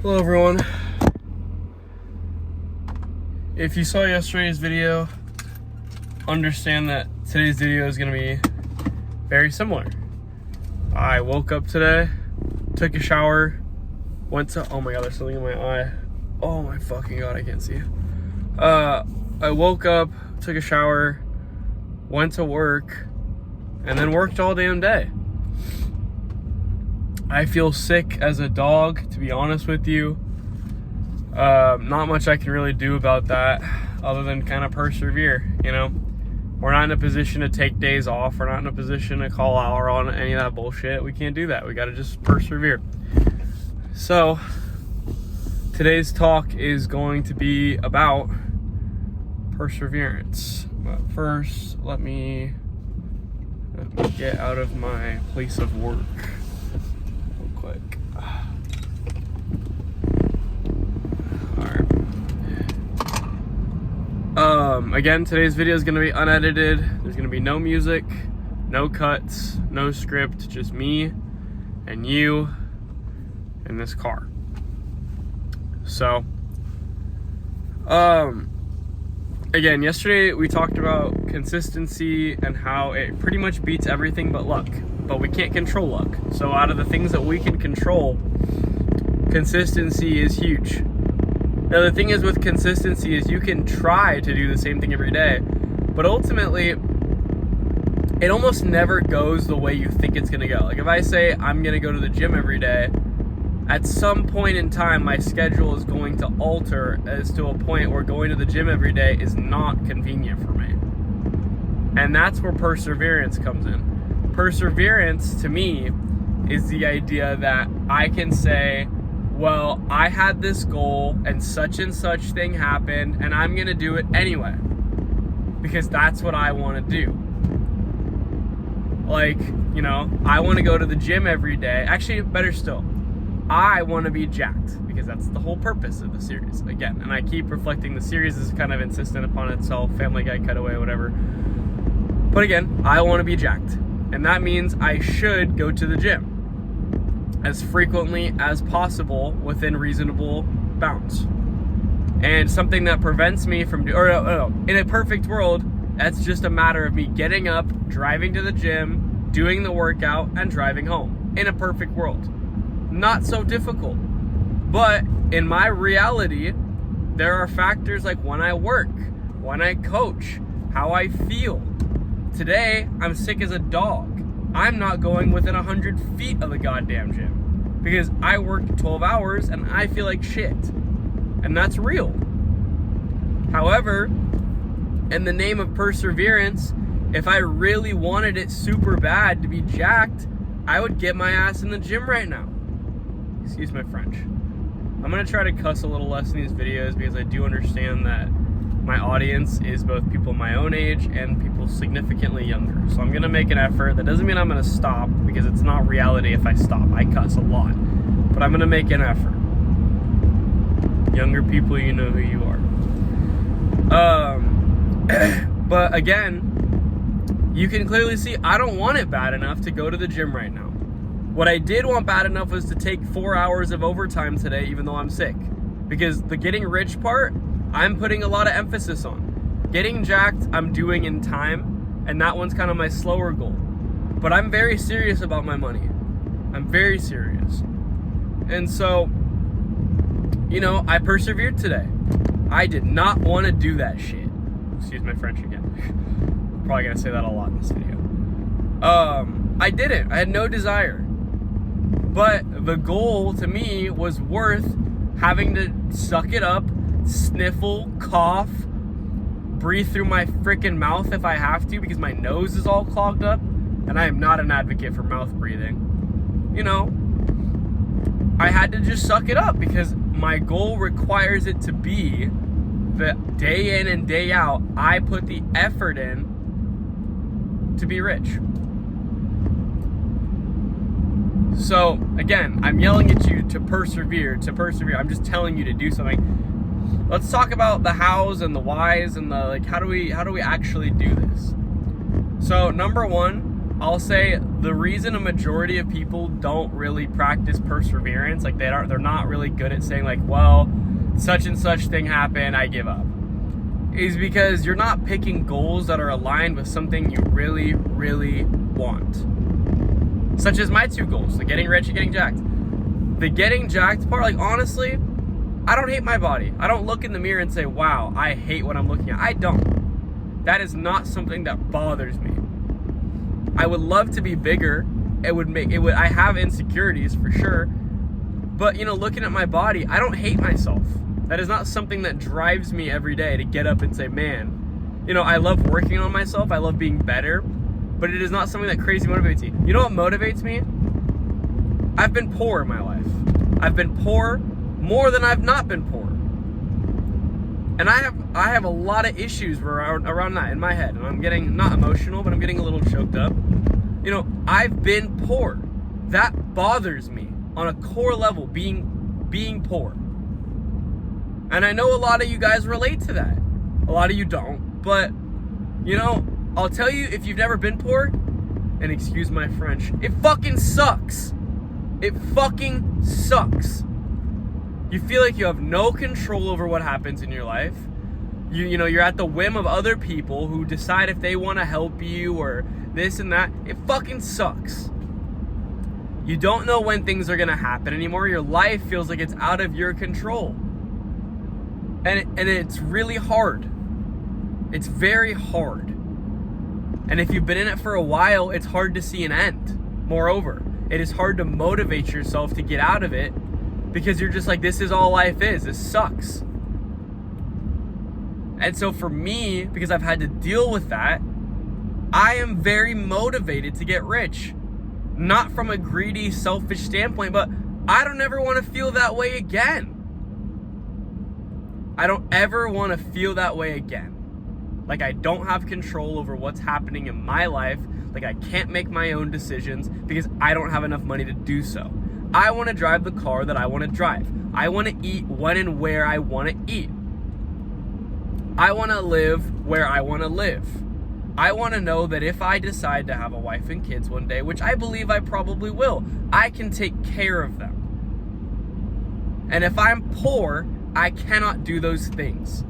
Hello everyone. If you saw yesterday's video, understand that today's video is going to be very similar. I woke up today, took a shower, went to, oh my god, there's something in my eye. Oh my fucking god, I can't see. I woke up, took a shower, went to work, and then worked all damn day. I feel sick as a dog, to be honest with you. Not much I can really do about that other than kind of persevere, you know? We're not in a position to take days off. We're not in a position to call out on any of that bullshit. We can't do that. We got to just persevere. So, today's talk is going to be about perseverance. But first, let me get out of my place of work. Quick. Alright. Again, today's video is going to be unedited. There's going to be no music, no cuts, no script, just me and you in this car. So, again, yesterday we talked about consistency and how it pretty much beats everything but luck. But we can't control luck. So out of the things that we can control, consistency is huge. Now the thing is with consistency is you can try to do the same thing every day, but ultimately it almost never goes the way you think it's gonna go. Like if I say I'm gonna go to the gym every day, at some point in time my schedule is going to alter as to a point where going to the gym every day is not convenient for me. And that's where perseverance comes in. Perseverance to me is the idea that I can say, well, I had this goal and such thing happened and I'm gonna do it anyway because that's what I want to do. Like, you know, I want to go to the gym every day. Actually, better still, I want to be jacked because that's the whole purpose of the series. Again, and I keep reflecting the series is kind of insistent upon itself, Family Guy, Cutaway, whatever. But again, I want to be jacked. And that means I should go to the gym as frequently as possible within reasonable bounds. And something that prevents me from, in a perfect world, that's just a matter of me getting up, driving to the gym, doing the workout, and driving home. In a perfect world. Not so difficult. But in my reality, there are factors like when I work, when I coach, how I feel. Today, I'm sick as a dog. I'm not going within 100 feet of the goddamn gym because I worked 12 hours and I feel like shit. And that's real. However, in the name of perseverance, if I really wanted it super bad to be jacked, I would get my ass in the gym right now. Excuse my French. I'm going to try to cuss a little less in these videos because I do understand that my audience is both people my own age and people significantly younger. So I'm going to make an effort. That doesn't mean I'm going to stop because it's not reality if I stop. I cuss a lot. But I'm going to make an effort. Younger people, you know who you are. But again, you can clearly see I don't want it bad enough to go to the gym right now. What I did want bad enough was to take 4 hours of overtime today even though I'm sick. Because the getting rich part, I'm putting a lot of emphasis on. Getting jacked, I'm doing in time, and that one's kind of my slower goal. But I'm very serious about my money. I'm very serious. And so, you know, I persevered today. I did not want to do that shit. Excuse my French again. I'm probably going to say that a lot in this video. I didn't. I had no desire. But the goal to me was worth having to suck it up, sniffle, cough, breathe through my freaking mouth if I have to because my nose is all clogged up and I am not an advocate for mouth breathing. You know, I had to just suck it up because my goal requires it to be that day in and day out I put the effort in to be rich. So again, I'm yelling at you to persevere. I'm just telling you to do something. Let's talk about the hows and the whys and the like. How do we actually do this? So number one, I'll say the reason a majority of people don't really practice perseverance, like they're not really good at saying like, well, such and such thing happened, I give up, is because you're not picking goals that are aligned with something you really, really want. Such as my 2 goals, the getting rich and getting jacked. The getting jacked part, like honestly, I don't hate my body. I don't look in the mirror and say, wow, I hate what I'm looking at. I don't. That is not something that bothers me. I would love to be bigger. I have insecurities for sure. But, looking at my body, I don't hate myself. That is not something that drives me every day to get up and say, man, I love working on myself. I love being better. But it is not something that crazy motivates me. You know what motivates me? I've been poor in my life. I've been poor more than I've not been poor. And I have a lot of issues around that in my head. And I'm getting, not emotional, but I'm getting a little choked up. I've been poor. That bothers me on a core level, being poor. And I know a lot of you guys relate to that. A lot of you don't. But, I'll tell you, if you've never been poor, and excuse my French, it fucking sucks. It fucking sucks. You feel like you have no control over what happens in your life. You're at the whim of other people who decide if they want to help you or this and that. It fucking sucks. You don't know when things are going to happen anymore. Your life feels like it's out of your control. And it's really hard. It's very hard. And if you've been in it for a while, it's hard to see an end. Moreover, it is hard to motivate yourself to get out of it because you're just like, this is all life is. This sucks. And so for me, because I've had to deal with that, I am very motivated to get rich. Not from a greedy, selfish standpoint, but I don't ever want to feel that way again. I don't ever want to feel that way again. Like I don't have control over what's happening in my life. Like I can't make my own decisions because I don't have enough money to do so. I want to drive the car that I want to drive. I want to eat when and where I want to eat. I want to live where I want to live. I want to know that if I decide to have a wife and kids one day, which I believe I probably will, I can take care of them. And if I'm poor, I cannot do those things.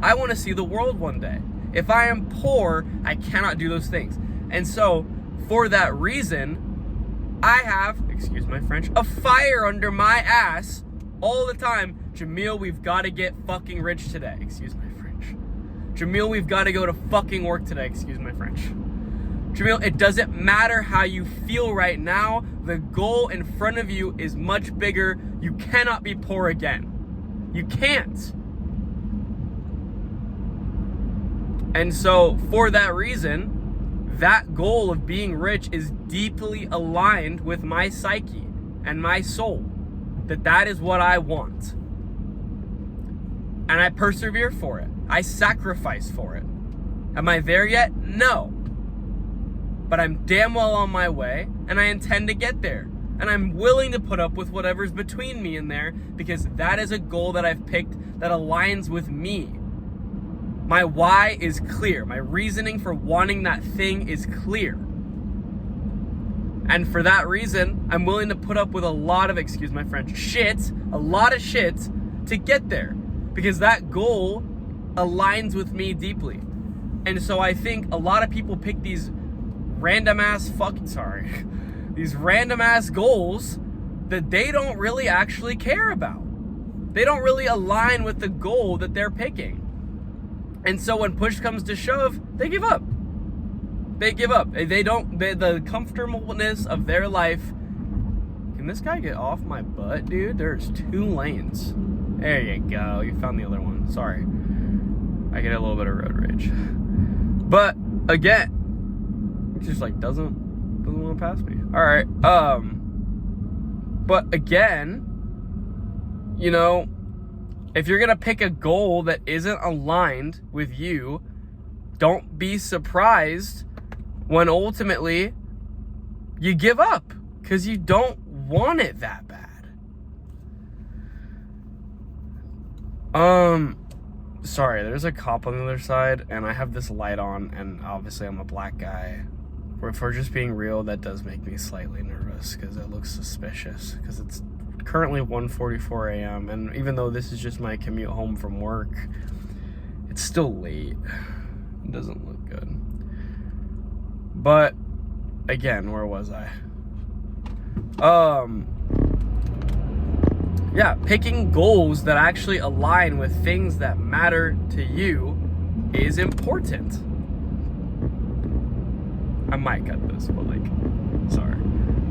I want to see the world one day. If I am poor, I cannot do those things. And so, for that reason, I have, excuse my French, a fire under my ass all the time. Jamil, we've got to get fucking rich today. Excuse my French. Jamil, we've got to go to fucking work today. Excuse my French. Jamil, it doesn't matter how you feel right now. The goal in front of you is much bigger. You cannot be poor again. You can't. And so, for that reason, that goal of being rich is deeply aligned with my psyche and my soul. That is what I want. And I persevere for it. I sacrifice for it. Am I there yet? No. But I'm damn well on my way, and I intend to get there. And I'm willing to put up with whatever's between me and there, because that is a goal that I've picked that aligns with me. My why is clear. My reasoning for wanting that thing is clear. And for that reason, I'm willing to put up with a lot of, excuse my French, a lot of shit to get there. Because that goal aligns with me deeply. And so I think a lot of people pick these random ass goals that they don't really actually care about. They don't really align with the goal that they're picking. And so when push comes to shove, they give up. They give up. The comfortableness of their life. Can this guy get off my butt, dude? There's 2 lanes. There you go. You found the other one. Sorry. I get a little bit of road rage. But again, it just like doesn't want to pass me. All right. But again, if you're going to pick a goal that isn't aligned with you, don't be surprised when ultimately you give up because you don't want it that bad. Sorry, there's a cop on the other side and I have this light on and obviously I'm a black guy if we're just being real, that does make me slightly nervous because it looks suspicious. Because it's currently 1:44 a.m. and even though this is just my commute home from work, it's still late. It doesn't look good. But again, where was I? Yeah, picking goals that actually align with things that matter to you is important. I might cut this, but like, sorry.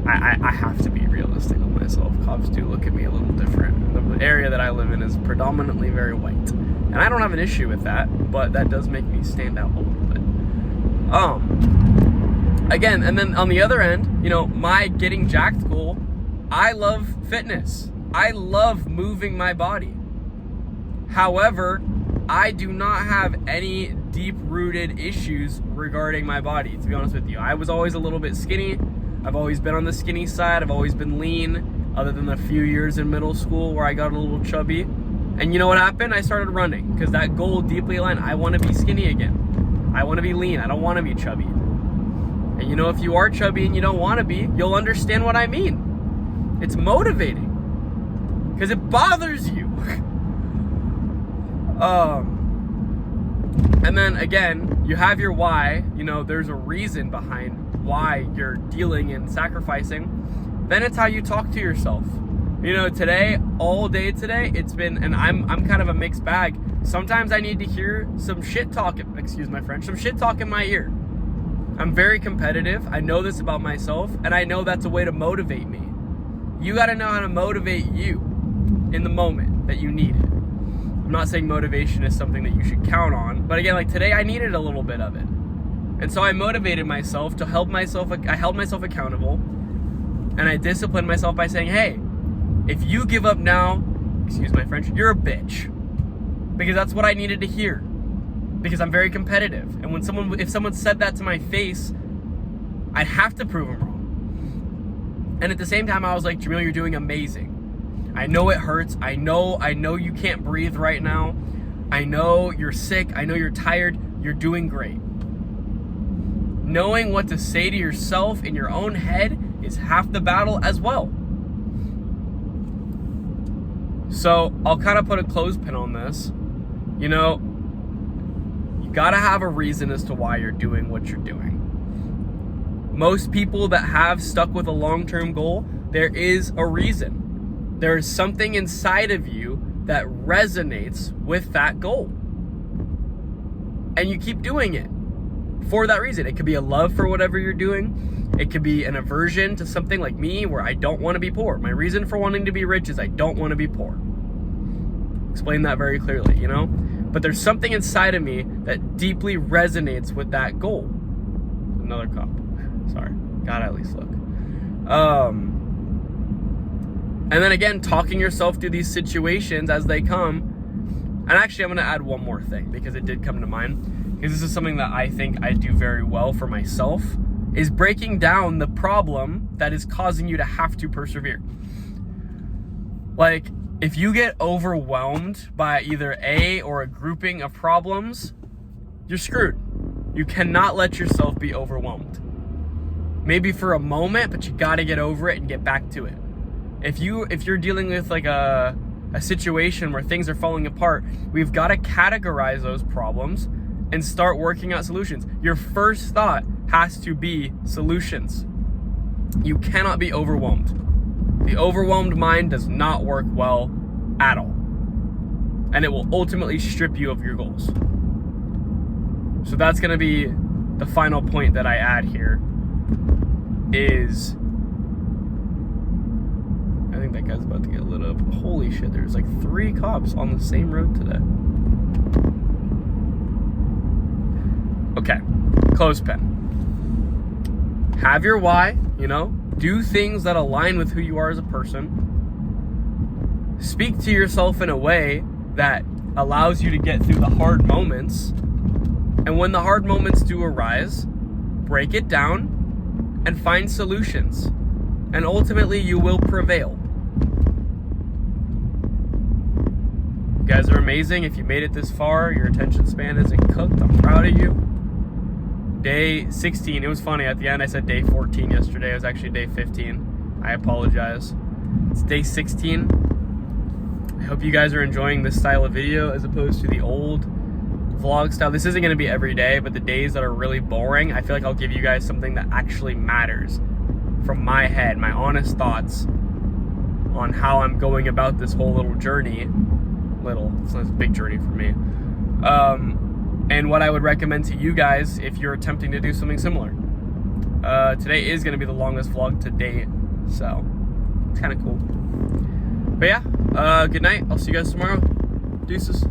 I have to be realistic with myself. Cops do look at me a little different. The area that I live in is predominantly very white. And I don't have an issue with that, but that does make me stand out a little bit. Again, and then on the other end, you know, my getting jacked goal, I love fitness. I love moving my body. However, I do not have any deep-rooted issues regarding my body, to be honest with you. I was always a little bit skinny. I've always been on the skinny side. I've always been lean, other than a few years in middle school where I got a little chubby. And you know what happened? I started running because that goal deeply aligned. I want to be skinny again. I want to be lean. I don't want to be chubby. And you know, if you are chubby and you don't want to be, you'll understand what I mean. It's motivating because it bothers you. And then again, you have your why. You know, there's a reason behind why you're dealing and sacrificing. Then it's how you talk to yourself. You know, today, all day today, it's been, and I'm kind of a mixed bag. Sometimes I need to hear some shit talk, excuse my French, some shit talk in my ear. I'm very competitive. I know this about myself, and I know that's a way to motivate me. You got to know how to motivate you in the moment that you need it. I'm not saying motivation is something that you should count on, but again, like today, I needed a little bit of it. And so I motivated myself to help myself, I held myself accountable, and I disciplined myself by saying, hey, if you give up now, excuse my French, you're a bitch. Because that's what I needed to hear. Because I'm very competitive. And if someone said that to my face, I'd have to prove them wrong. And at the same time, I was like, Jamil, you're doing amazing. I know it hurts. I know you can't breathe right now. I know you're sick. I know you're tired. You're doing great. Knowing what to say to yourself in your own head is half the battle as well. So I'll kind of put a clothespin on this. You know, you gotta have a reason as to why you're doing what you're doing. Most people that have stuck with a long-term goal, there is a reason. There is something inside of you that resonates with that goal. And you keep doing it for that reason. It could be a love for whatever you're doing. It could be an aversion to something like me where I don't want to be poor. My reason for wanting to be rich is I don't want to be poor. Explain that very clearly, you know? But there's something inside of me that deeply resonates with that goal. Another cop. Sorry. Gotta at least look. And then again, talking yourself through these situations as they come. And actually, I'm going to add one more thing because it did come to mind. Because this is something that I think I do very well for myself, is breaking down the problem that is causing you to have to persevere. Like, if you get overwhelmed by either a or a grouping of problems, you're screwed. You cannot let yourself be overwhelmed. Maybe for a moment, but you got to get over it and get back to it. If you're dealing with like a situation where things are falling apart, we've got to categorize those problems and start working out solutions. Your first thought has to be solutions. You cannot be overwhelmed. The overwhelmed mind does not work well at all. And it will ultimately strip you of your goals. So that's going to be the final point that I add here is, I think that guy's about to get lit up. Holy shit, there's like 3 cops on the same road today. Okay, clothespin. Have your why, you know, do things that align with who you are as a person. Speak to yourself in a way that allows you to get through the hard moments. And when the hard moments do arise, break it down and find solutions. And ultimately, you will prevail. You guys are amazing. If you made it this far, your attention span isn't cooked. I'm proud of you. Day 16. It was funny, at the end I said day 14 yesterday. It was actually day 15. I apologize. It's day 16. I hope you guys are enjoying this style of video as opposed to the old vlog style. This isn't going to be every day, but the days that are really boring, I feel like I'll give you guys something that actually matters from my head, my honest thoughts on how I'm going about this whole little journey. It's not a big journey for me. And what I would recommend to you guys if you're attempting to do something similar. Today is going to be the longest vlog to date, so it's kind of cool. But yeah, good night. I'll see you guys tomorrow. Deuces.